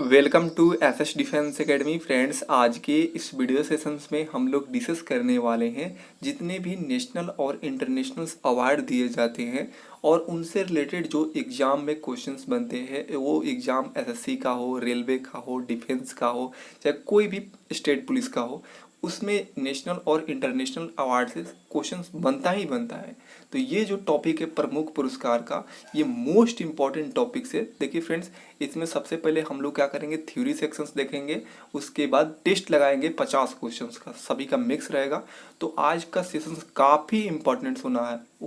Welcome to SS defence academy friends. आज के इस वीडियो सेशंस में हम लोग डिस्कस करने वाले हैं जितने भी नेशनल और इंटरनेशनल अवार्ड दिए जाते हैं और उनसे रिलेटेड जो एग्ज़ाम में क्वेश्चंस बनते हैं, वो एग्ज़ाम एसएससी का हो, रेलवे का हो, डिफेंस का हो, चाहे कोई भी स्टेट पुलिस का हो, उसमें नेशनल और इंटरनेशनल अवार्ड से क्वेश्चंस बनता ही बनता है। तो ये जो टॉपिक है प्रमुख पुरस्कार का, ये मोस्ट इंपॉर्टेंट टॉपिक्स है। देखिए फ्रेंड्स, इसमें सबसे पहले हम लोग क्या करेंगे, थ्योरी सेक्शंस देखेंगे, उसके बाद टेस्ट लगाएंगे 50 क्वेश्चंस का, सभी का मिक्स रहेगा। तो आज का सेशन काफ़ी इंपॉर्टेंट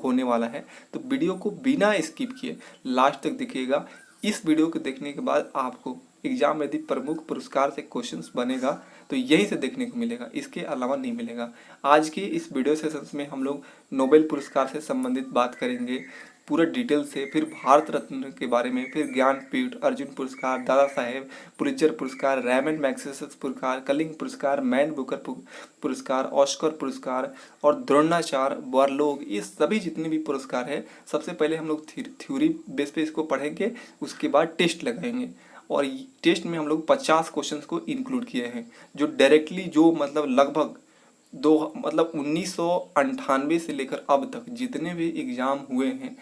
होने वाला है। तो वीडियो को बिना स्किप किए लास्ट तक देखिएगा। इस वीडियो को देखने के बाद आपको एग्जाम में यदि प्रमुख पुरस्कार से क्वेश्चंस बनेगा तो यहीं से देखने को मिलेगा, इसके अलावा नहीं मिलेगा। आज की इस वीडियो सेशंस में हम लोग नोबेल पुरस्कार से संबंधित बात करेंगे पूरा डिटेल से, फिर भारत रत्न के बारे में, फिर ज्ञानपीठ, अर्जुन पुरस्कार, दादा साहेब पुलित्जर पुरस्कार, रैमन मैग्सेसे पुरस्कार, कलिंग पुरस्कार, मैन बुकर पुरस्कार, ऑस्कर पुरस्कार और द्रोणाचार्य, बर्लोग, ये सभी जितने भी पुरस्कार है, सबसे पहले हम लोग थ्योरी बेस पे इसको पढ़ेंगे, उसके बाद टेस्ट लगाएंगे। और टेस्ट में हम लोग 50 क्वेश्चंस को इंक्लूड किए हैं, जो डायरेक्टली जो मतलब लगभग 1998 से लेकर अब तक जितने भी एग्ज़ाम हुए हैं,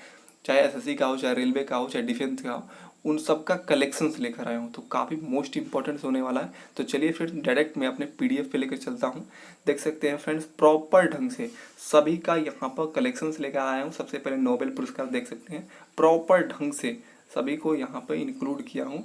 चाहे एसएससी का हो, चाहे रेलवे का हो, चाहे डिफेंस का हो, उन सब का कलेक्शंस लेकर आया हूँ। तो काफ़ी मोस्ट इंपॉर्टेंट होने वाला है। तो चलिए फिर डायरेक्ट मैं अपने पीडीएफ पे लेकर चलता हूँ। देख सकते हैं फ्रेंड्स, प्रॉपर ढंग से सभी का यहाँ पर कलेक्शंस लेकर आया हूँ। सबसे पहले नोबेल पुरस्कार देख सकते हैं, प्रॉपर ढंग से सभी को यहाँ पर इंक्लूड किया हूँ।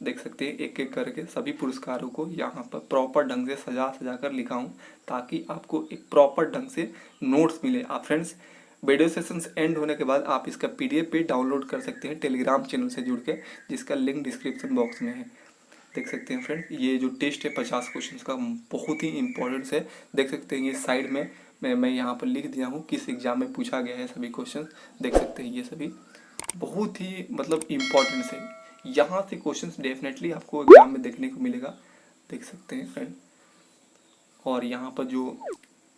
देख सकते हैं एक एक करके सभी पुरस्कारों को यहाँ पर प्रॉपर ढंग से सजा कर लिखा हूँ, ताकि आपको एक प्रॉपर ढंग से नोट्स मिले। आप फ्रेंड्स, वीडियो सेशंस एंड होने के बाद आप इसका पीडीएफ पे डाउनलोड कर सकते हैं टेलीग्राम चैनल से जुड़ के, जिसका लिंक डिस्क्रिप्शन बॉक्स में है। देख सकते हैं फ्रेंड, ये जो टेस्ट है 50 क्वेश्चन का, बहुत ही इंपॉर्टेंट है। देख सकते हैं ये साइड में मैं यहाँ पर लिख दिया हूँ किस एग्जाम में पूछा गया है सभी क्वेश्चन। देख सकते हैं ये सभी बहुत ही मतलब इम्पोर्टेंट है। यहाँ से क्वेश्चंस डेफिनेटली आपको एग्जाम में देखने को मिलेगा। देख सकते हैं फ्रेंड, और यहाँ पर जो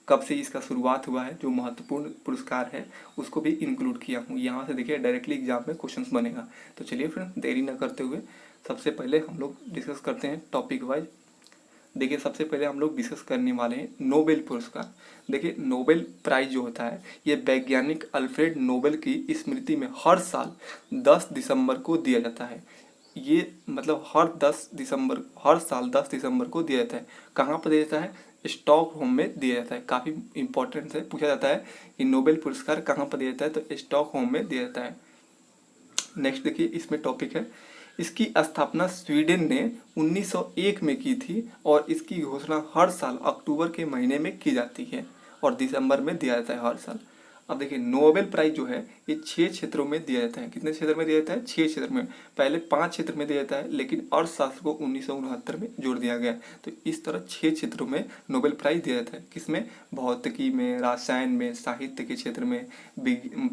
कब से इसका शुरुआत हुआ है, जो महत्वपूर्ण पुरस्कार है, उसको भी इंक्लूड किया हूँ। यहाँ से देखिए डायरेक्टली एग्जाम में क्वेश्चंस बनेगा। तो चलिए फ्रेंड, देरी न करते हुए सबसे पहले हम लोग डिस्कस करते हैं टॉपिक वाइज। देखिए सबसे पहले हम लोग डिस्कस करने वाले हैं नोबेल पुरस्कार। देखिए नोबेल प्राइज जो होता है, ये वैज्ञानिक अल्फ्रेड नोबेल की स्मृति में हर साल 10 दिसंबर को दिया जाता है। ये मतलब हर साल 10 दिसंबर को दिया जाता है। कहाँ पर दिया जाता है? स्टॉकहोम में दिया जाता है। काफ़ी इंपॉर्टेंट है, पूछा जाता है कि नोबेल पुरस्कार कहाँ पर दिया जाता है, तो स्टॉकहोम में दिया जाता है। नेक्स्ट देखिए, इसमें टॉपिक है, इसकी स्थापना स्वीडन ने 1901 में की थी और इसकी घोषणा हर साल अक्टूबर के महीने में की जाती है और दिसंबर में दिया जाता है हर साल। अब देखिए नोबेल प्राइज जो है ये 6 क्षेत्रों में दिया जाता है। कितने क्षेत्र में दिया जाता है? 6 क्षेत्र में। पहले 5 क्षेत्र में दिया जाता है, लेकिन अर्थशास्त्र को 1969 में जोड़ दिया गया। तो इस तरह 6 क्षेत्रों में नोबेल प्राइज दिया जाता है। किसमें? भौतिकी में, रसायन में, साहित्य के क्षेत्र में,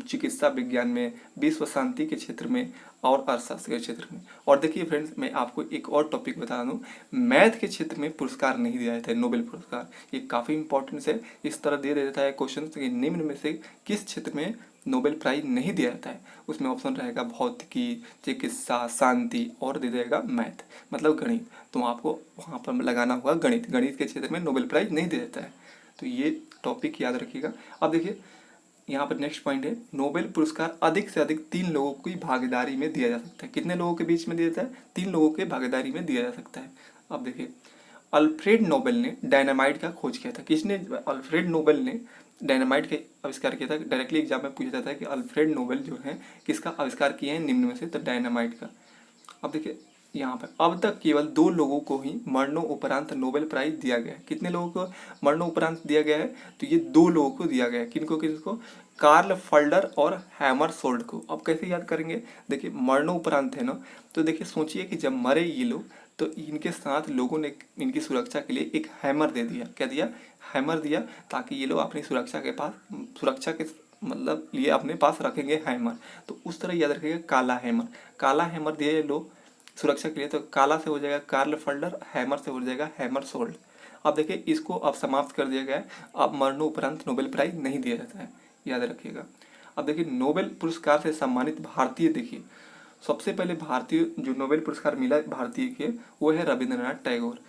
चिकित्सा विज्ञान में, विश्व शांति के क्षेत्र में और अर्थशास्त्र के क्षेत्र में। और देखिए फ्रेंड्स, मैं आपको एक और टॉपिक बता दूं, मैथ के क्षेत्र में पुरस्कार नहीं दिया जाता है नोबेल पुरस्कार। ये काफ़ी इंपॉर्टेंट है। इस तरह दे देता है क्वेश्चन कि निम्न में से किस क्षेत्र में नोबेल प्राइज नहीं दिया जाता है। उसमें ऑप्शन रहेगा भौतिकी, चिकित्सा, शांति और दे देगा मैथ, मतलब गणित। तो आपको वहाँ पर लगाना होगा गणित। गणित के क्षेत्र में नोबेल प्राइज नहीं दिया जाता है। तो ये टॉपिक याद रखिएगा। अब देखिए यहाँ पर नेक्स्ट पॉइंट है, नोबेल पुरस्कार अधिक से अधिक 3 लोगों की भागीदारी में दिया जा सकता है। कितने लोगों के बीच में दिया जाता है? 3 लोगों के भागीदारी में दिया जा सकता है। अब देखिए, अल्फ्रेड नोबेल ने डायनामाइट का खोज किया था। किसने? अल्फ्रेड नोबेल ने डायनामाइट का आविष्कार किया था। डायरेक्टली एग्जाम में पूछा जाता है कि अल्फ्रेड नोबेल जो है किसका आविष्कार किए हैं निम्न में से, तो डायनामाइट का। अब देखिए यहाँ पर अब तक केवल 2 लोगों को ही मरणोपरांत नोबेल प्राइज दिया गया है। कितने लोगों को मरणोपरांत दिया गया है? तो ये 2 लोगों को दिया गया है। किनको किसको? कार्ल फल्डर और हैमरसोल्ड को। अब कैसे याद करेंगे? देखिए मरणोपरांत है ना, तो देखिए सोचिए कि जब मरे ये लोग, तो इनके साथ लोगों ने इनकी सुरक्षा के लिए एक हैमर दे दिया। क्या दिया? हैमर दिया, ताकि ये लोग अपनी सुरक्षा के मतलब लिए अपने पास रखेंगे हैमर। तो उस तरह याद रखिएगा, काला हैमर दिया ये लोग सुरक्षा के लिए। तो काला से हो जाएगा कार्ल फल्डर, हैमर से हो जाएगा हैमरसोल्ड। अब देखिए इसको अब समाप्त कर दिया गया है। अब मरणोपरांत नोबेल प्राइज नहीं दिया जाता है, याद रखिएगा। अब देखिए नोबेल पुरस्कार से सम्मानित भारतीय, देखिए सबसे पहले भारतीय जो नोबेल पुरस्कार मिला भारतीय के, वो है रविंद्रनाथ टैगोर।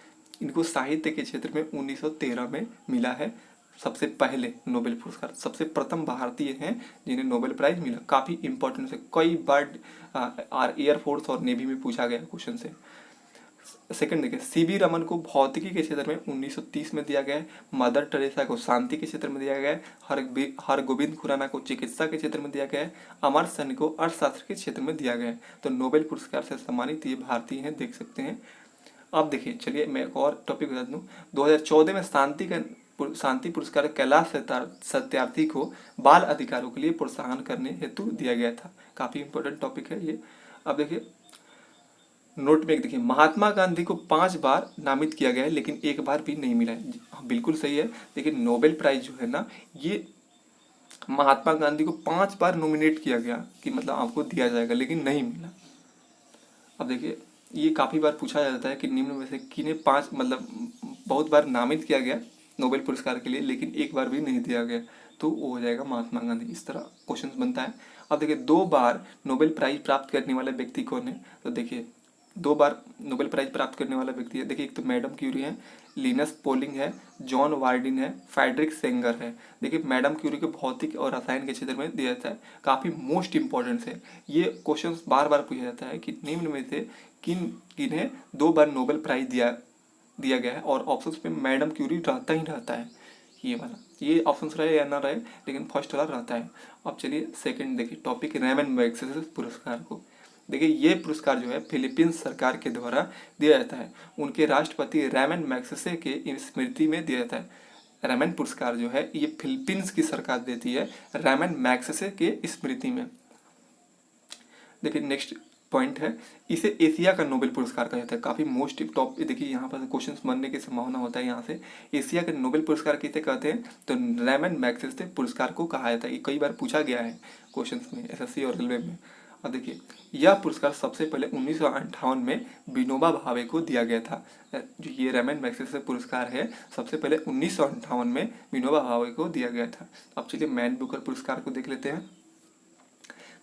इनको साहित्य के क्षेत्र में 1913 में मिला है सबसे पहले नोबेल पुरस्कार। सबसे प्रथम भारतीय हैं जिन्हें नोबेल प्राइज मिला। काफ़ी इंपॉर्टेंट है, कई बार एयरफोर्स और नेवी में पूछा गया क्वेश्चन से। सेकंड देखिए, सीवी रमन को भौतिकी के क्षेत्र में 1930 में दिया गया है। मदर टेरेसा को शांति के क्षेत्र में दिया गया है। हरगोविंद खुराना को चिकित्सा के क्षेत्र में दिया गया है। अमर्त्य सेन को अर्थशास्त्र के क्षेत्र में दिया गया है। तो नोबेल पुरस्कार से सम्मानित ये भारतीय हैं, देख सकते हैं। अब देखिए, चलिए मैं एक और टॉपिक बता दूँ। 2014 में शांति पुरस्कार कैलाश सत्यार्थी को बाल अधिकारों के लिए प्रोत्साहन करने हेतु दिया गया था। काफी इंपॉर्टेंट टॉपिक है ये। अब देखिए नोट में देखिए, महात्मा गांधी को 5 बार नामित किया गया है लेकिन एक बार भी नहीं मिला है। बिल्कुल सही है। देखिए नोबेल प्राइज जो है ना, ये महात्मा गांधी को 5 बार नॉमिनेट किया गया कि मतलब आपको दिया जाएगा, लेकिन नहीं मिला। अब देखिए, ये काफी बार पूछा जाता है कि निम्न में से किन्हें 5 मतलब बहुत बार नामित किया गया नोबेल पुरस्कार के लिए लेकिन एक बार भी नहीं दिया गया, तो वो हो जाएगा महात्मा गांधी। इस तरह क्वेश्चन बनता है। अब देखिए 2 बार नोबेल प्राइज प्राप्त करने वाले व्यक्ति कौन है, तो देखिए 2 बार नोबेल प्राइज प्राप्त करने वाला व्यक्ति है। देखिए एक तो मैडम क्यूरी है, लिनस पॉलिंग है, जॉन वार्डिन है, फ्रेडरिक सेंगर है। देखिए मैडम क्यूरी को भौतिक और रसायन के क्षेत्र में दिया जाता है। काफी मोस्ट इंपॉर्टेंट है ये क्वेश्चन, बार बार पूछा जाता है कि निम्न में से किन्हें 2 बार नोबेल प्राइज दिया गया है, और ऑप्शंस पे मैडम क्यूरी रहता ही रहता है। ये वाला, ये ऑप्शंस रहे या ना रहे, लेकिन फर्स्ट वाला रहता है। अब चलिए सेकंड देखिए टॉपिक, रैमन मैग्सेसे पुरस्कार को। देखिए ये पुरस्कार जो है फिलीपींस सरकार के द्वारा दिया जाता है। उनके राष्ट्रपति रैमन मैग्सेसे के स्मृति में दिया जाता है। रैमन पुरस्कार जो है ये फिलीपींस की सरकार देती है रैमन मैग्सेसे के स्मृति में। देखिए नेक्स्ट पॉइंट है, इसे एशिया का नोबेल पुरस्कार कहा जाता है। काफी मोस्ट टॉप, देखिए यहाँ पर क्वेश्चन बनने की संभावना होता है। यहाँ से एशिया का नोबेल पुरस्कार किसे कहते हैं, तो रैमन मैग्सेसे पुरस्कार को कहा जाता है। ये कई बार पूछा गया है क्वेश्चन में, एसएससी और रेलवे में। अब देखिए यह पुरस्कार सबसे पहले 1958 में विनोबा भावे को दिया गया था। जो ये रैमन मैग्सेसे पुरस्कार है सबसे पहले 1958 में विनोबा भावे को दिया गया था। अब चलिए मैन बुकर पुरस्कार को देख लेते हैं।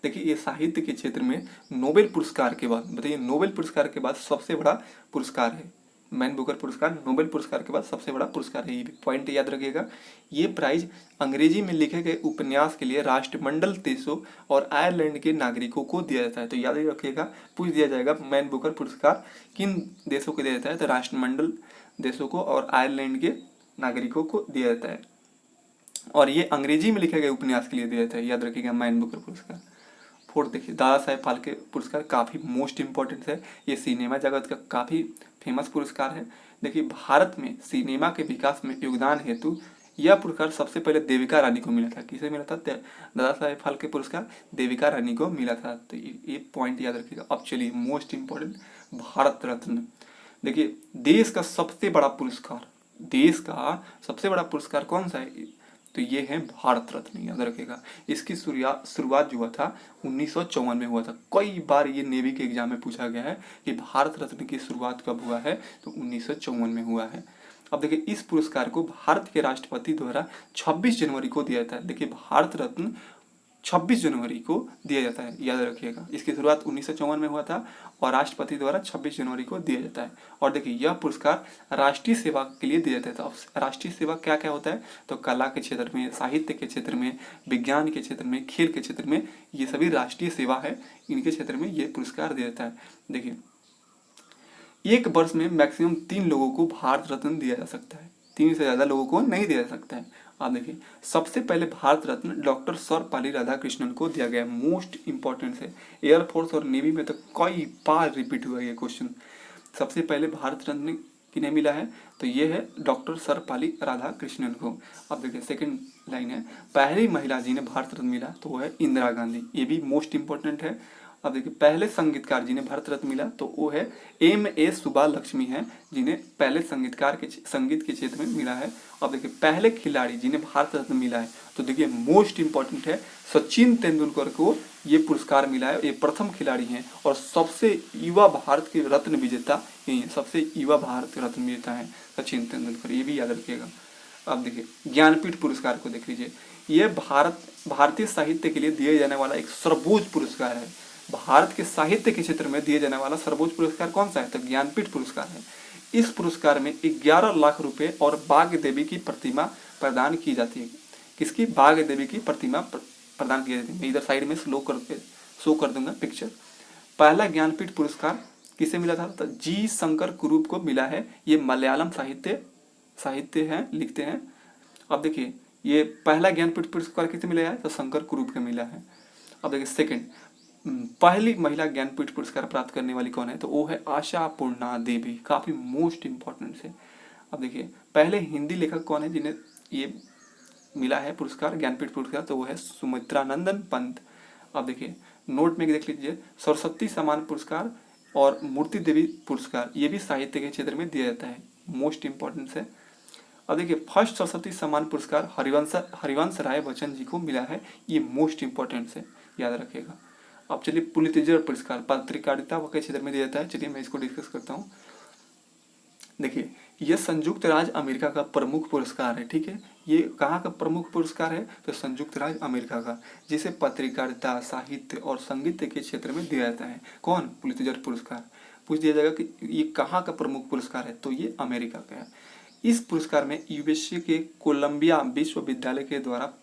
देखिए ये साहित्य के क्षेत्र में नोबेल पुरस्कार के बाद, बताइए नोबेल पुरस्कार के बाद सबसे बड़ा पुरस्कार है। मैन बुकर पुरस्कार नोबेल पुरस्कार के बाद सबसे बड़ा पुरस्कार है। ये पॉइंट याद रखिएगा। ये प्राइज अंग्रेजी में लिखे गए उपन्यास के लिए राष्ट्रमंडल देशों और आयरलैंड के नागरिकों को दिया जाता है। तो याद रखिएगा, पूछ दिया जाएगा मैन बुकर पुरस्कार किन देशों को दिया जाता है, तो राष्ट्रमंडल देशों को और आयरलैंड के नागरिकों को दिया जाता है। और ये अंग्रेजी में लिखे गए उपन्यास के लिए दिया जाता है। याद रखिएगा मैन बुकर पुरस्कार। फोर्थ देखिए, दादा साहेब फाल्के पुरस्कार काफी मोस्ट इंपॉर्टेंट है। ये सिनेमा जगत का काफी फेमस पुरस्कार है। देखिए भारत में सिनेमा के विकास में योगदान हेतु यह पुरस्कार सबसे पहले देविका रानी को मिला था। किसे मिला था, दादा साहेब फाल्के पुरस्कार देविका रानी को मिला था। तो ये पॉइंट याद रखिएगा। अब चलिए मोस्ट इंपॉर्टेंट, भारत रत्न। देखिए देश का सबसे बड़ा पुरस्कार, देश का सबसे बड़ा पुरस्कार कौन सा है, तो ये है भारत रत्न। याद रखेगा, इसकी शुरुआत जो हुआ था 1954 में हुआ था। कई बार ये नेवी के एग्जाम में पूछा गया है कि भारत रत्न की शुरुआत कब हुआ है, तो 1954 में हुआ है। अब देखिए इस पुरस्कार को भारत के राष्ट्रपति द्वारा 26 जनवरी को दिया जाता है। देखिए भारत रत्न 26 जनवरी को दिया जाता है, याद रखिएगा। इसकी शुरुआत 1954 में हुआ था और राष्ट्रपति द्वारा 26 जनवरी को दिया जाता है। और देखिए यह पुरस्कार राष्ट्रीय सेवा के लिए दिया जाता है। तो राष्ट्रीय सेवा क्या क्या होता है, तो कला के क्षेत्र में, साहित्य के क्षेत्र में, विज्ञान के क्षेत्र में, खेल के क्षेत्र में, ये सभी राष्ट्रीय सेवा है। इनके क्षेत्र में ये पुरस्कार दिया जाता है। देखिए एक वर्ष में मैक्सिमम 3 लोगों को भारत रत्न दिया जा सकता है, 3 से ज्यादा लोगों को नहीं दिया जा सकता है। आप देखिए सबसे पहले भारत रत्न डॉक्टर सर्वपल्ली राधाकृष्णन को दिया गया। मोस्ट इंपॉर्टेंट है, एयरफोर्स और नेवी में तो कई बार रिपीट हुआ ये क्वेश्चन। सबसे पहले भारत रत्न किन्हें मिला है, तो ये है डॉक्टर सर्वपल्ली राधाकृष्णन को। अब देखिए सेकंड लाइन है, पहली महिला जिन्हें भारत रत्न मिला तो वो है इंदिरा गांधी। ये भी मोस्ट इंपॉर्टेंट है। अब देखिए पहले संगीतकार जिन्हें भारत रत्न मिला तो वो है M.A. सुब्बालक्ष्मी है, जिन्हें पहले संगीत के क्षेत्र में मिला है। अब देखिए पहले खिलाड़ी जिन्हें भारत रत्न मिला है, तो देखिए मोस्ट इंपॉर्टेंट है, सचिन तेंदुलकर को ये पुरस्कार मिला है। ये प्रथम खिलाड़ी हैं और सबसे युवा भारत के रत्न विजेता यही है। सबसे युवा भारत के रत्न विजेता है सचिन तेंदुलकर, ये भी याद रखिएगा। अब देखिए ज्ञानपीठ पुरस्कार को देख लीजिए। ये भारतीय साहित्य के लिए दिए जाने वाला एक सर्वोच्च पुरस्कार है। भारत के साहित्य के क्षेत्र में दिए जाने वाला सर्वोच्च पुरस्कार कौन सा है? तो ज्ञानपीठ पुरस्कार है। इस पुरस्कार में 11 लाख रुपए और बाघ देवी की प्रतिमा प्रदान की जाती है। किसकी? बाघ देवी की प्रतिमा प्रदान की जाती है। मैं इधर साइड में शो कर दूंगा पिक्चर। पहला ज्ञानपीठ पुरस्कार किसे मिला था? तो जी शंकर कुरूप को मिला है। ये मलयालम साहित्य है, लिखते हैं। अब देखिए, ये पहला ज्ञानपीठ पुरस्कार किसे मिला है? तो शंकर कुरूप को मिला है। अब देखिए सेकंड, पहली महिला ज्ञानपीठ पुरस्कार प्राप्त करने वाली कौन है? तो वो है आशा पूर्णा देवी। काफी मोस्ट इंपॉर्टेंट है। अब देखिए, पहले हिंदी लेखक कौन है जिन्हें ये मिला है पुरस्कार, ज्ञानपीठ पुरस्कार? तो वो है सुमित्रानंदन पंत। अब देखिए नोट में देख लीजिए, सरस्वती सम्मान पुरस्कार और मूर्ति देवी पुरस्कार ये भी साहित्य के क्षेत्र में दिया जाता है। मोस्ट इंपॉर्टेंट है। अब देखिए, फर्स्ट सरस्वती सम्मान पुरस्कार हरिवंश राय बच्चन जी को मिला है। ये मोस्ट इंपॉर्टेंट है, याद रखिएगा। अब चलिए, पुलित्जर पुरस्कार पत्रकारिता के क्षेत्र में दिया जाता है। चलिए मैं इसको डिस्कस करता हूँ। देखिए, यह संयुक्त राज्य अमेरिका का प्रमुख पुरस्कार है। ठीक है, ये कहाँ का प्रमुख पुरस्कार है? तो संयुक्त राज्य अमेरिका का, जिसे पत्रकारिता, साहित्य और संगीत के क्षेत्र में दिया जाता है। कौन? पुलित्जर पुरस्कार। पूछ दिया जाएगा कि ये कहाँ का प्रमुख पुरस्कार है? तो ये अमेरिका का है। इस पुरस्कार में यूएसए के कोलंबिया विश्वविद्यालय के द्वारा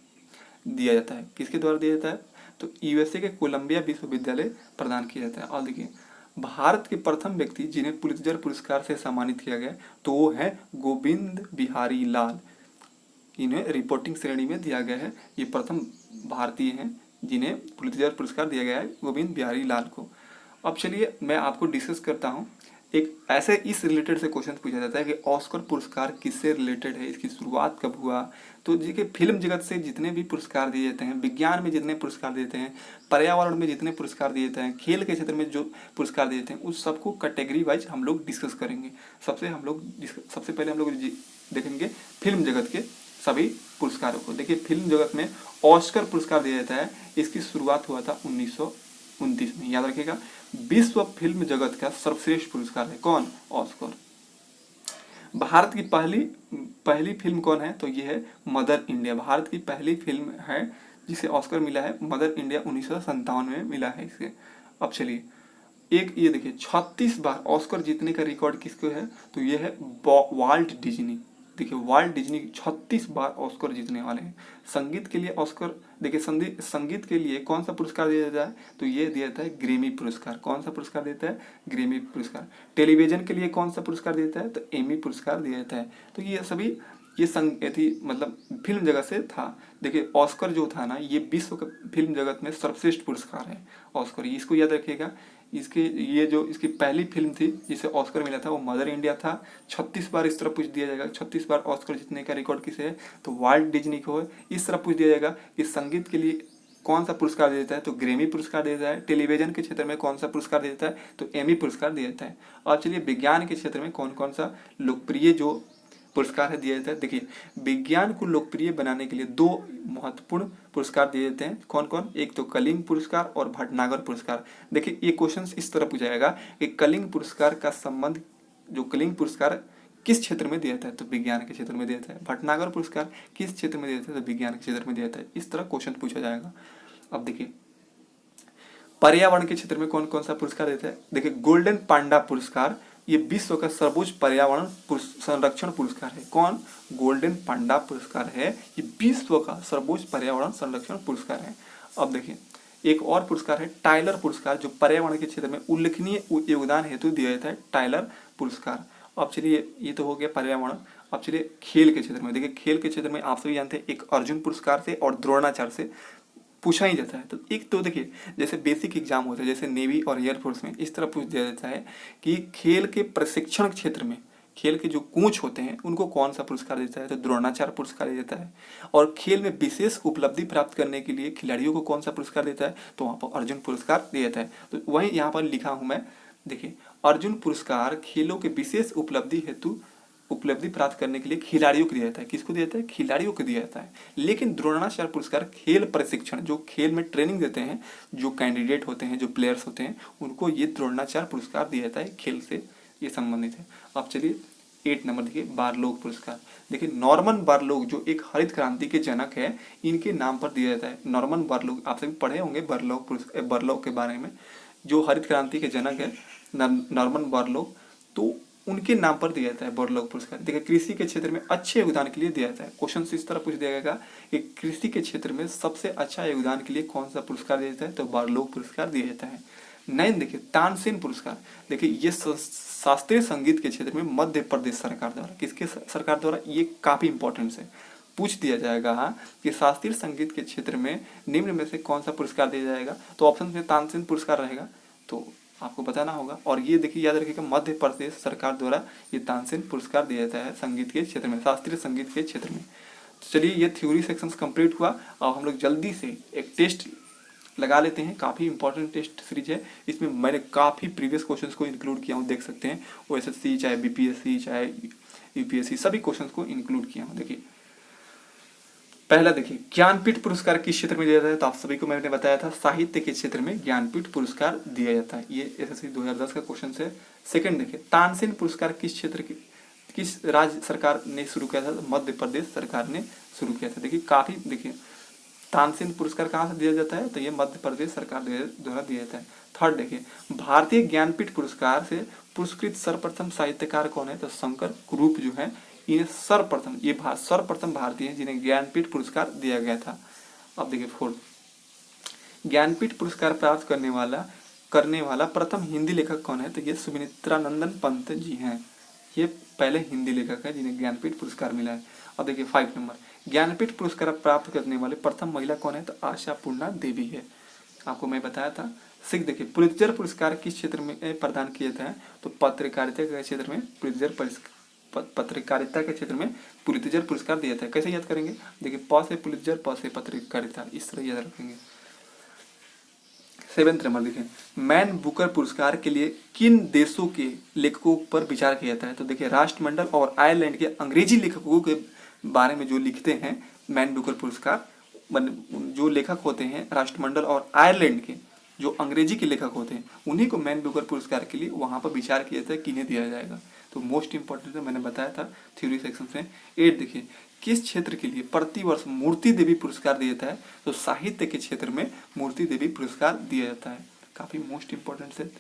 दिया जाता है। किसके द्वारा दिया जाता है? तो यूएसए के कोलंबिया विश्वविद्यालय प्रदान किया जाता है। और देखिए, भारत के प्रथम व्यक्ति जिन्हें पुलित्जर पुरस्कार से सम्मानित किया गया तो वो है गोविंद बिहारी लाल। इन्हें रिपोर्टिंग श्रेणी में दिया गया है। ये प्रथम भारतीय हैं जिन्हें पुलित्जर पुरस्कार दिया गया है, गोविंद बिहारी लाल को। अब चलिए मैं आपको डिस्कस करता हूँ। एक ऐसे इस रिलेटेड से क्वेश्चन पूछा जाता है कि ऑस्कर पुरस्कार किससे रिलेटेड है, इसकी शुरुआत कब हुआ? तो देखिए, फिल्म जगत से जितने भी पुरस्कार दिए जाते हैं, विज्ञान में जितने पुरस्कार देते हैं, पर्यावरण में जितने पुरस्कार दिए जाते हैं, खेल के क्षेत्र में जो पुरस्कार दिए जाते हैं, उस सबको कैटेगरी वाइज हम लोग डिस्कस करेंगे। सबसे पहले हम लोग देखेंगे फिल्म जगत के सभी पुरस्कारों को। देखिए, फिल्म जगत में ऑस्कर पुरस्कार दिया जाता है। इसकी शुरुआत हुआ था 1929 में। याद रखिएगा, विश्व फिल्म जगत का सर्वश्रेष्ठ पुरस्कार है कौन? ऑस्कर। भारत की पहली फिल्म कौन है? तो ये है मदर इंडिया। भारत की पहली फिल्म है जिसे ऑस्कर मिला है, मदर इंडिया। 1957 में मिला है इसे। अब चलिए, एक ये देखिए, 36 बार ऑस्कर जीतने का रिकॉर्ड किसको है? तो ये है वाल्ट डिज्नी। देखिए, वाल्ट डिज्नी 36 बार ऑस्कर जीतने वाले हैं। संगीत के लिए ऑस्कर, देखिए संगीत के लिए कौन सा पुरस्कार दिया जाता है? तो ये दिया जाता है ग्रैमी पुरस्कार। कौन सा पुरस्कार देता है? ग्रैमी पुरस्कार। टेलीविजन के लिए कौन सा पुरस्कार देता है? तो एमी पुरस्कार दिया जाता है। तो ये सभी मतलब फिल्म जगत से था। देखिए, ऑस्कर जो था ना, ये विश्व का फिल्म जगत में सर्वश्रेष्ठ पुरस्कार है ऑस्कर। इसको याद रखिएगा। इसकी पहली फिल्म थी जिसे ऑस्कर मिला था, वो मदर इंडिया था। 36 बार इस तरह पूछ दिया जाएगा, 36 बार ऑस्कर जीतने का रिकॉर्ड किसे है? तो वाल्ट डिज्नी को है। इस तरह पूछ दिया जाएगा कि संगीत के लिए कौन सा पुरस्कार दिया जाता है? तो ग्रैमी पुरस्कार दिया जाता है। टेलीविजन के क्षेत्र में कौन सा पुरस्कार दिया जाता है? तो एमी पुरस्कार दिया जाता है। और चलिए, विज्ञान के क्षेत्र में कौन कौन सा लोकप्रिय जो पुरस्कार है दिया जाता है? देखिए, विज्ञान को लोकप्रिय बनाने के लिए 2 महत्वपूर्ण पुरस्कार दिए जाते हैं। कौन कौन? एक तो कलिंग पुरस्कार और भटनागर पुरस्कार। देखिए, ये क्वेश्चन इस तरह पूछा जाएगा कि कलिंग पुरस्कार का संबंध, जो कलिंग पुरस्कार किस क्षेत्र में दिया जाता है? तो विज्ञान के क्षेत्र में दिया जाता है। भटनागर पुरस्कार किस क्षेत्र में दिया जाता है? तो विज्ञान के क्षेत्र में दिया जाता है। इस तरह क्वेश्चन पूछा जाएगा। अब देखिए, पर्यावरण के क्षेत्र में कौन कौन सा पुरस्कार देता है? देखिए, गोल्डन पांडा पुरस्कार ये विश्व का सर्वोच्च पर्यावरण संरक्षण पुरस्कार है। कौन? गोल्डन पांडा पुरस्कार है, ये विश्व का सर्वोच्च पर्यावरण संरक्षण पुरस्कार है। अब देखिए, एक और पुरस्कार है टाइलर पुरस्कार, जो पर्यावरण के क्षेत्र में उल्लेखनीय योगदान हेतु दिया जाता है, टाइलर पुरस्कार। अब चलिए, ये तो हो गया पर्यावरण। अब चलिए, खेल के क्षेत्र में। देखिए, खेल के क्षेत्र में आप सभी जानते हैं, एक अर्जुन पुरस्कार से और द्रोणाचार्य से पूछा ही जाता है। तो एक तो देखिए, जैसे बेसिक एग्जाम होता है, जैसे नेवी और एयरफोर्स में, इस तरह पूछ दिया जाता है कि खेल के प्रशिक्षण क्षेत्र में खेल के जो कोच होते हैं उनको कौन सा पुरस्कार देता है? तो द्रोणाचार्य पुरस्कार देता है। और खेल में विशेष उपलब्धि प्राप्त करने के लिए खिलाड़ियों को कौन सा पुरस्कार देता है? तो वहाँ पर अर्जुन पुरस्कार दिया जाता है। तो वही यहाँ पर लिखा हूँ मैं। देखिए, अर्जुन पुरस्कार खेलों के विशेष उपलब्धि प्राप्त करने के लिए खिलाड़ियों को दिया जाता है। किसको दिया जाता है? खिलाड़ियों को दिया जाता है। लेकिन द्रोणाचार्य पुरस्कार खेल प्रशिक्षण, जो खेल में ट्रेनिंग देते हैं, जो कैंडिडेट होते हैं, जो प्लेयर्स होते हैं, उनको ये द्रोणाचार्य पुरस्कार दिया जाता है। खेल से ये संबंधित है। अब चलिए, 8 नंबर देखिए बारलोग पुरस्कार। देखिए नॉर्मन बारलोग जो एक हरित क्रांति के जनक है, इनके नाम पर दिया जाता है। नॉर्मन बारलोग, आप सभी पढ़े होंगे बारलोग के बारे में, जो हरित क्रांति के जनक है नॉर्मन बारलोग, तो उनके नाम पर दिया जाता है बारलोग पुरस्कार। देखिए कृषि के क्षेत्र में अच्छे योगदान के लिए दिया जाता है। क्वेश्चन इस तरह पूछ दिया गया कि कृषि के क्षेत्र में सबसे अच्छा योगदान के लिए कौन सा पुरस्कार दिया जाता है, तो बारलोग पुरस्कार दिया जाता है। 9 देखिए तानसेन पुरस्कार। देखिए ये शास्त्रीय संगीत के क्षेत्र में मध्य प्रदेश सरकार द्वारा, किसके सरकार द्वारा, ये काफी इंपॉर्टेंट है, पूछ दिया जाएगा कि शास्त्रीय संगीत के क्षेत्र में निम्न में से कौन सा पुरस्कार दिया जाएगा, तो ऑप्शन में तानसेन पुरस्कार रहेगा, तो आपको बताना होगा। और ये देखिए याद रखिएगा मध्य प्रदेश सरकार द्वारा ये तानसेन पुरस्कार दिया जाता है संगीत के क्षेत्र में, शास्त्रीय संगीत के क्षेत्र में। तो चलिए ये थ्योरी सेक्शन कंप्लीट हुआ। अब हम लोग जल्दी से एक टेस्ट लगा लेते हैं। काफ़ी इंपॉर्टेंट टेस्ट सीरीज है, इसमें मैंने काफ़ी प्रीवियस क्वेश्चंस को इंक्लूड किया हूँ, देख सकते हैं। OSSC चाहे BPSC चाहे UPSC सभी क्वेश्चंस को इंक्लूड किया हूँ। देखिए पहला देखिए ज्ञानपीठ पुरस्कार किस क्षेत्र में दिया जाता है, तो आप सभी को मैंने बताया था साहित्य के क्षेत्र में ज्ञानपीठ पुरस्कार दिया जाता है। ये SSC 2010 का क्वेश्चन है। सेकंड देखिए तानसेन पुरस्कार किस क्षेत्र की, किस राज्य सरकार ने शुरू किया था, तो मध्य प्रदेश सरकार ने शुरू किया था। देखिए काफी देखिए तानसेन पुरस्कार कहाँ से दिया जाता है, तो ये मध्य प्रदेश सरकार द्वारा दिया जाता है। थर्ड देखिए भारतीय ज्ञानपीठ पुरस्कार से पुरस्कृत सर्वप्रथम साहित्यकार कौन है, तो शंकर कुरूप जो है इन्हें सर्वप्रथम भारतीय हैं जिन्हें ज्ञानपीठ पुरस्कार दिया गया था। अब देखिए फोर्थ ज्ञानपीठ पुरस्कार प्राप्त करने वाला प्रथम हिंदी लेखक कौन है, तो ये सुमित्रानंदन पंत जी हैं। ये पहले हिंदी लेखक है जिन्हें ज्ञानपीठ पुरस्कार मिला है। अब देखिए 5 नंबर ज्ञानपीठ पुरस्कार प्राप्त करने वाले प्रथम महिला कौन है, तो आशापूर्णा देवी है, आपको मैं बताया था। 6 देखिए पुलित्जर पुरस्कार किस क्षेत्र में प्रदान किया जाता है, तो पत्रकारिता के क्षेत्र में पत्रकारिता के क्षेत्र में पुलित्जर पुरस्कार दिया जाता है। कैसे याद करेंगे, देखिए प से पुलित्जर, प से पत्रकारिता, इस तरह याद रखेंगे। 7 नंबर देखिए मैन बुकर पुरस्कार के लिए किन देशों के लेखकों पर विचार किया जाता है, तो देखिए राष्ट्रमंडल और आयरलैंड के अंग्रेजी लेखकों के बारे में जो लिखते हैं मैन बुकर पुरस्कार, जो लेखक होते हैं राष्ट्रमंडल और आयरलैंड के जो अंग्रेजी के लेखक होते हैं उन्हीं को मैन बुकर पुरस्कार के लिए वहां पर विचार किया जाता है किन्हें दिया जाएगा, तो मोस्ट इंपॉर्टेंट है, मैंने बताया था थ्योरी सेक्शन में। 8 देखिए किस क्षेत्र के लिए प्रतिवर्ष मूर्ति देवी पुरस्कार दिया जाता है, तो साहित्य के क्षेत्र में मूर्ति देवी पुरस्कार दिया जाता है, काफी मोस्ट इंपॉर्टेंट है।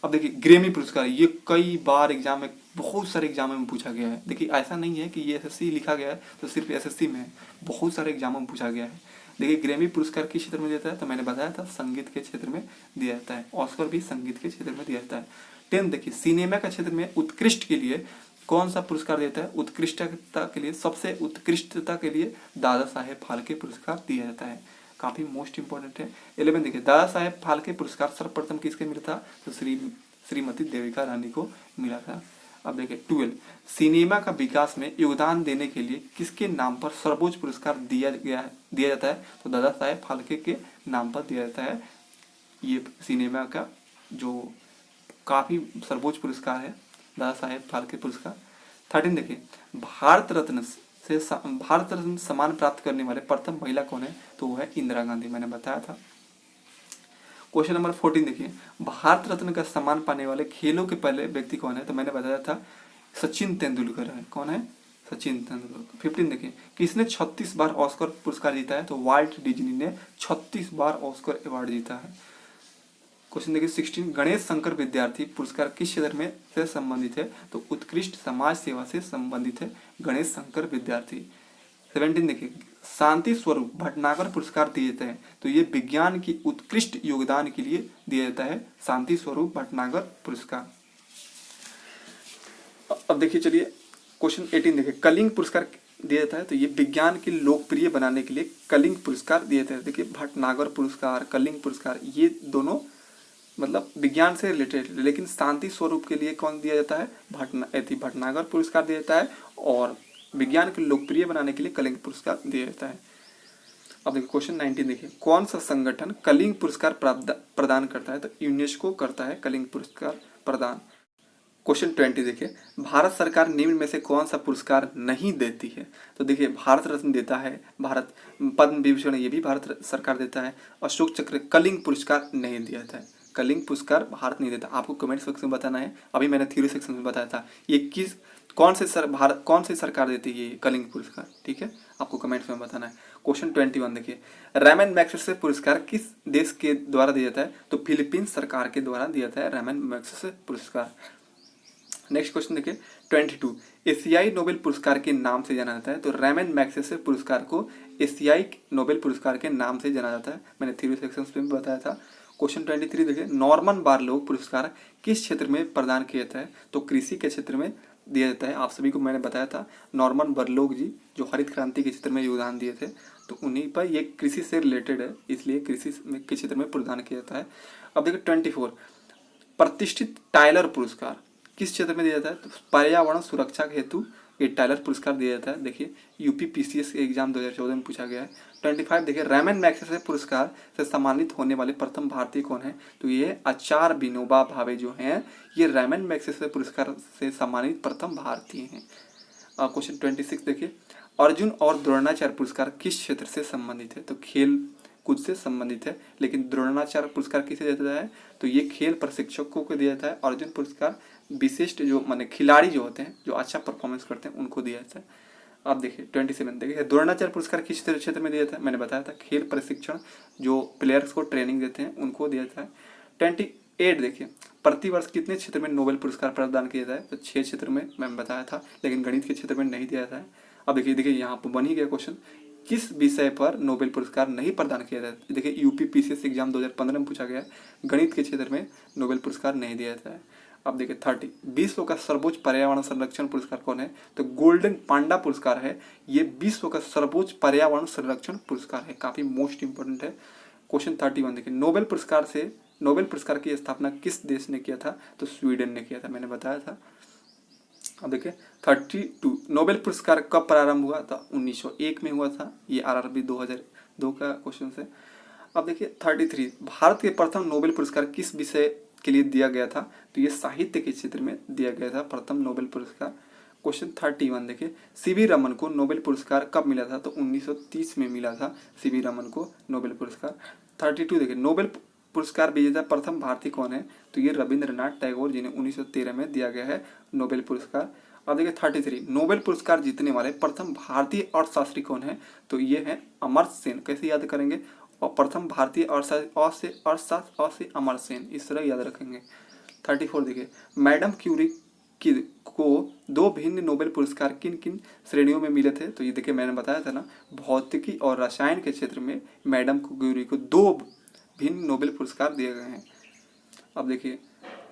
अब देखिए ग्रेमी पुरस्कार, ये कई बार एग्जाम में, बहुत सारे एग्जाम में पूछा गया है। देखिए ऐसा नहीं है कि ये SSC लिखा गया है तो सिर्फ SSC में है, बहुत सारे एग्जामों में पूछा गया है। देखिए ग्रेमी पुरस्कार किस क्षेत्र में देता है, तो मैंने बताया था संगीत के क्षेत्र में दिया जाता है। ऑस्कर भी संगीत के क्षेत्र में दिया जाता है। 10 देखिए सिनेमा का क्षेत्र में उत्कृष्ट के लिए कौन सा पुरस्कार देता है, उत्कृष्टता के लिए, सबसे उत्कृष्टता के लिए दादा साहेब फाल्के पुरस्कार दिया जाता है, काफी मोस्ट इंपॉर्टेंट है। 11 देखिए दादा साहेब फाल्के पुरस्कार सर्वप्रथम किसके मिला था, तो श्रीमती देविका रानी को मिला था। अब देखिए 12 सिनेमा का विकास में योगदान देने के लिए किसके नाम पर सर्वोच्च पुरस्कार दिया जाता है, तो दादा साहेब फाल्के के नाम पर दिया जाता है। ये सिनेमा का जो काफी सर्वोच्च पुरस्कार है दादा साहेब फाल्के पुरस्कार। 13 देखिए भारत रत्न सम्मान प्राप्त करने वाले प्रथम महिला कौन है, तो वो है इंदिरा गांधी, मैंने बताया था। क्वेश्चन नंबर 14 देखिए भारत रत्न का सम्मान पाने वाले खेलों के पहले व्यक्ति कौन है, तो मैंने बताया था सचिन तेंदुलकर है। कौन है, सचिन तेंदुलकर। 15 देखिए किसने 36 बार ऑस्कर पुरस्कार जीता है, तो वाल्ट डिज्नी ने 36 बार ऑस्कर अवार्ड जीता है। क्वेश्चन देखिए 16 गणेश शंकर विद्यार्थी पुरस्कार किस क्षेत्र में से संबंधित है, तो उत्कृष्ट समाज सेवा से संबंधित है गणेश शंकर विद्यार्थी। 17 देखिए शांति स्वरूप भटनागर पुरस्कार दिए जाते हैं, तो ये विज्ञान की उत्कृष्ट योगदान के लिए दिया जाता है शांति स्वरूप भटनागर पुरस्कार। अब देखिए चलिए क्वेश्चन 18 देखिए कलिंग पुरस्कार दिया जाता है, तो ये विज्ञान के लोकप्रिय बनाने के लिए कलिंग पुरस्कार दिए जाते हैं। देखिए भटनागर पुरस्कार, कलिंग पुरस्कार, ये दोनों मतलब विज्ञान से रिलेटेड, लेकिन शांति स्वरूप के लिए कौन दिया जाता है, भटनागर पुरस्कार दिया जाता है, और विज्ञान को लोकप्रिय बनाने के लिए कलिंग पुरस्कार दिया जाता है। अब देखिए क्वेश्चन 19 देखिए कौन सा संगठन कलिंग पुरस्कार प्रदान करता है, तो यूनेस्को करता है कलिंग पुरस्कार प्रदान। क्वेश्चन 20 देखिए भारत सरकार निम्न में से कौन सा पुरस्कार नहीं देती है, तो देखिए भारत रत्न देता है, भारत पद्म विभूषण ये भी भारत सरकार देता है, अशोक चक्र, कलिंग पुरस्कार नहीं दिया जाता है, कलिंग पुरस्कार भारत नहीं देता। आपको कमेंट सेक्शन में बताना है, अभी मैंने थ्योरी सेक्शन में बताया था ये किस कौन सी सरकार देती है ये कलिंग पुरस्कार, ठीक है, आपको कमेंट्स में बताना है। क्वेश्चन 21 देखिए, रैमन मैग्सेसे पुरस्कार किस देश के द्वारा दिया जाता है? तो फिलीपींस सरकार के द्वारा दिया जाता है रैमन मैग्सेसे पुरस्कार। नेक्स्ट क्वेश्चन देखिए 22, एशियाई नोबेल पुरस्कार के नाम से जाना जाता है? तो रैमन मैग्सेसे पुरस्कार को एशियाई नोबेल पुरस्कार के नाम से जाना जाता है, मैंने थ्योरी सेक्शन में बताया था। क्वेश्चन 23 देखिए, नॉर्मन बारलोग पुरस्कार किस क्षेत्र में प्रदान किया जाता है? तो कृषि के क्षेत्र में दिया जाता है। आप सभी को मैंने बताया था नॉर्मन बारलोग जी जो हरित क्रांति के क्षेत्र में योगदान दिए थे, तो उन्हीं पर ये कृषि से रिलेटेड है, इसलिए कृषि के क्षेत्र में प्रदान किया जाता है। अब देखिए 24, प्रतिष्ठित टाइलर पुरस्कार किस क्षेत्र में दिया जाता है? तो पर्यावरण सुरक्षा के हेतु ये टाइलर पुरस्कार दिया जाता है। देखिए यूपी पीसीएस के एग्जाम 2014 में पूछा गया है। 25 देखिए, रैमन मैग्सेसे पुरस्कार से सम्मानित होने वाले प्रथम भारतीय कौन है? तो ये आचार्य विनोबा भावे जो हैं ये रैमन मैग्सेसे पुरस्कार से सम्मानित प्रथम भारतीय हैं। क्वेश्चन 26 देखिए, अर्जुन और द्रोणाचार्य पुरस्कार किस क्षेत्र से संबंधित है? तो खेल कूद से संबंधित है, लेकिन द्रोणाचार्य पुरस्कार किसे दिया जाता है? तो ये खेल प्रशिक्षकों को दिया जाता है। अर्जुन पुरस्कार विशिष्ट जो माने खिलाड़ी जो होते हैं जो अच्छा परफॉर्मेंस करते हैं उनको दिया जाता है। आप देखिए 27 देखिए, द्रोणाचार्य पुरस्कार किस क्षेत्र में दिया जाता है? मैंने बताया था खेल प्रशिक्षण जो प्लेयर्स को ट्रेनिंग देते हैं उनको दिया जाता है। 28 देखिए, प्रतिवर्ष कितने क्षेत्र में नोबेल पुरस्कार प्रदान किया जाता है? तो 6 क्षेत्र में मैंने बताया था, लेकिन गणित के क्षेत्र में नहीं दिया जाता है। अब देखिए यहाँ पर बन ही गया क्वेश्चन, किस विषय पर नोबेल पुरस्कार नहीं प्रदान किया जाता है? देखिए यूपी पीसीएस एग्जाम 2015 में पूछा गया है, गणित के क्षेत्र में नोबेल पुरस्कार नहीं दिया जाता है। अब देखिए 30, विश्व का सर्वोच्च पर्यावरण संरक्षण पुरस्कार कौन है? तो गोल्डन पांडा पुरस्कार है, ये विश्व का सर्वोच्च पर्यावरण संरक्षण पुरस्कार है, काफी मोस्ट इंपोर्टेंट है। क्वेश्चन 31 देखिए, नोबेल पुरस्कार की स्थापना किस देश ने किया था? तो स्वीडन ने किया था, मैंने बताया था। अब देखिए 32, नोबेल पुरस्कार कब प्रारंभ हुआ था? 1901 में हुआ था, ये आरआरबी 2002 का क्वेश्चन है। अब देखिए 33, भारत के प्रथम नोबेल पुरस्कार किस विषय के लिए दिया गया था? तो ये साहित्य के क्षेत्र में दिया गया था प्रथम नोबेल पुरस्कार। क्वेश्चन 31 देखिए, सीवी रमन को नोबेल पुरस्कार कब मिला था? तो 1930 में मिला था सीवी रमन को नोबेल पुरस्कार। 32 देखिए, नोबेल पुरस्कार विजेता प्रथम भारतीय कौन है? तो ये रविंद्रनाथ टैगोर जिन्हें 1913 में दिया गया है नोबेल पुरस्कार। अब देखिए 33, नोबेल पुरस्कार जीतने वाले प्रथम भारतीय अर्थशास्त्री कौन है? तो ये है अमर्त्य सेन। कैसे याद करेंगे? और प्रथम भारतीय अर्थशास्त्र से अमर्त्य सेन, इस तरह याद रखेंगे। 34 देखिए, मैडम क्यूरी को 2 भिन्न नोबेल पुरस्कार किन किन श्रेणियों में मिले थे? तो ये देखिए मैंने बताया था ना, भौतिकी और रसायन के क्षेत्र में मैडम क्यूरी को 2 भिन्न नोबेल पुरस्कार दिए गए हैं। अब देखिए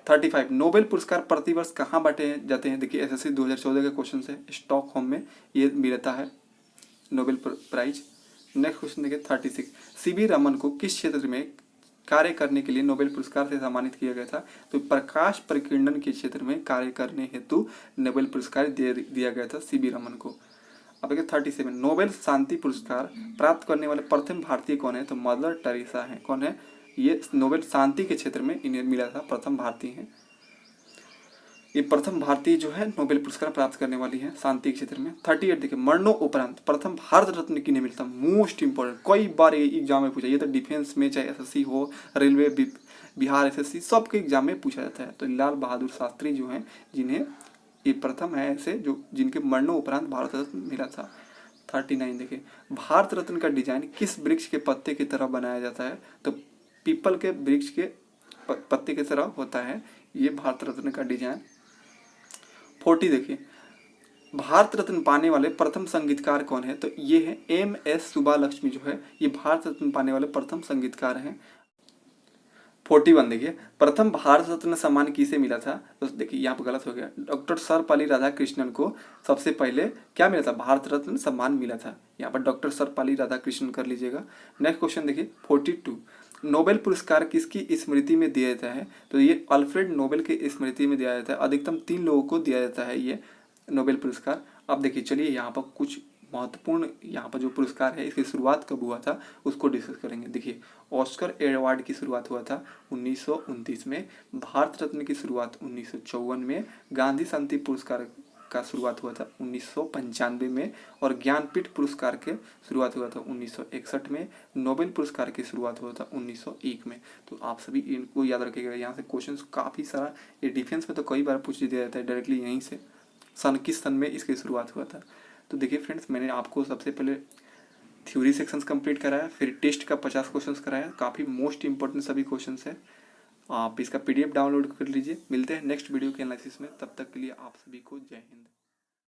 35, नोबेल पुरस्कार प्रतिवर्ष कहाँ बांटे जाते हैं? देखिए एसएससी 2014 का क्वेश्चन है, स्टॉकहोम में ये मिलता है नोबेल प्राइज। नेक्स्ट क्वेश्चन देखिए 36, सीवी रमन को किस क्षेत्र में कार्य करने के लिए नोबेल पुरस्कार से सम्मानित किया गया था? तो प्रकाश परिकीर्णन के क्षेत्र में कार्य करने हेतु नोबेल पुरस्कार दिया गया था सीवी रमन को। अब देखिए 37, नोबेल शांति पुरस्कार प्राप्त करने वाले प्रथम भारतीय कौन है? तो मदर टेरेसा है। कौन है? ये नोबेल शांति के क्षेत्र में इन्हें मिला था, प्रथम भारतीय हैं। ये प्रथम भारतीय जो है नोबेल पुरस्कार प्राप्त करने वाली है शांति के क्षेत्र में। 38 देखिए, मरणोपरांत प्रथम भारत रत्न किन्हें मिलता? मोस्ट इंपोर्टेंट, कई बार ये एग्जाम में पूछा, ये तो डिफेंस में चाहे एसएससी हो, रेलवे, बिहार एसएससी, सबके एग्जाम में पूछा जाता है। तो लाल बहादुर शास्त्री जो हैं जिन्हें ये प्रथम है ऐसे जो जिनके मरणोपरांत भारत रत्न मिला था। 39 देखिए, भारत रत्न का डिजाइन किस वृक्ष के पत्ते की तरह बनाया जाता है? तो पीपल के वृक्ष के पत्ते की तरह होता है ये भारत रत्न का डिजाइन। 40 देखिए, भारत रत्न पाने वाले प्रथम संगीतकार कौन है? तो ये है एम.एस. सुब्बालक्ष्मी जो है ये भारत रत्न पाने वाले प्रथम संगीतकार हैं। 41 देखिए, प्रथम भारत रत्न सम्मान किसे मिला था? तो देखिए यहाँ पर गलत हो गया, डॉक्टर सर्वपल्ली राधाकृष्णन को सबसे पहले क्या मिला था? भारत रत्न सम्मान मिला था। यहाँ पर डॉक्टर सर्वपल्ली राधाकृष्णन कर लीजिएगा। नेक्स्ट क्वेश्चन देखिए 42, नोबेल पुरस्कार किसकी स्मृति में दिया जाता है? तो ये अल्फ्रेड नोबेल की स्मृति में दिया जाता है। अधिकतम 3 लोगों को दिया जाता है ये नोबेल पुरस्कार। अब देखिए चलिए यहाँ पर कुछ महत्वपूर्ण यहाँ पर जो पुरस्कार है इसकी शुरुआत कब हुआ था उसको डिस्कस करेंगे। देखिए ऑस्कर अवार्ड की शुरुआत हुआ था 1929 में, भारत रत्न की शुरुआत 1954 में, गांधी शांति पुरस्कार का शुरुआत हुआ था 1995 में, और ज्ञानपीठ पुरस्कार के शुरुआत हुआ था 1961 में, नोबेल पुरस्कार की शुरुआत हुआ था 1901 में। तो आप सभी इनको याद रखिएगा, यहाँ से क्वेश्चन काफ़ी सारा, ये डिफेंस में तो कई बार पूछ दिया जाता है डायरेक्टली यहीं से, सन किस सन में इसकी शुरुआत हुआ था। तो देखिए फ्रेंड्स, मैंने आपको सबसे पहले थ्योरी सेक्शंस कंप्लीट कराया, फिर टेस्ट का 50 क्वेश्चंस कराया, काफ़ी मोस्ट इंपॉर्टेंट सभी क्वेश्चंस है। आप इसका PDF डाउनलोड कर लीजिए। मिलते हैं नेक्स्ट वीडियो के एनालिसिस में, तब तक के लिए आप सभी को जय हिंद।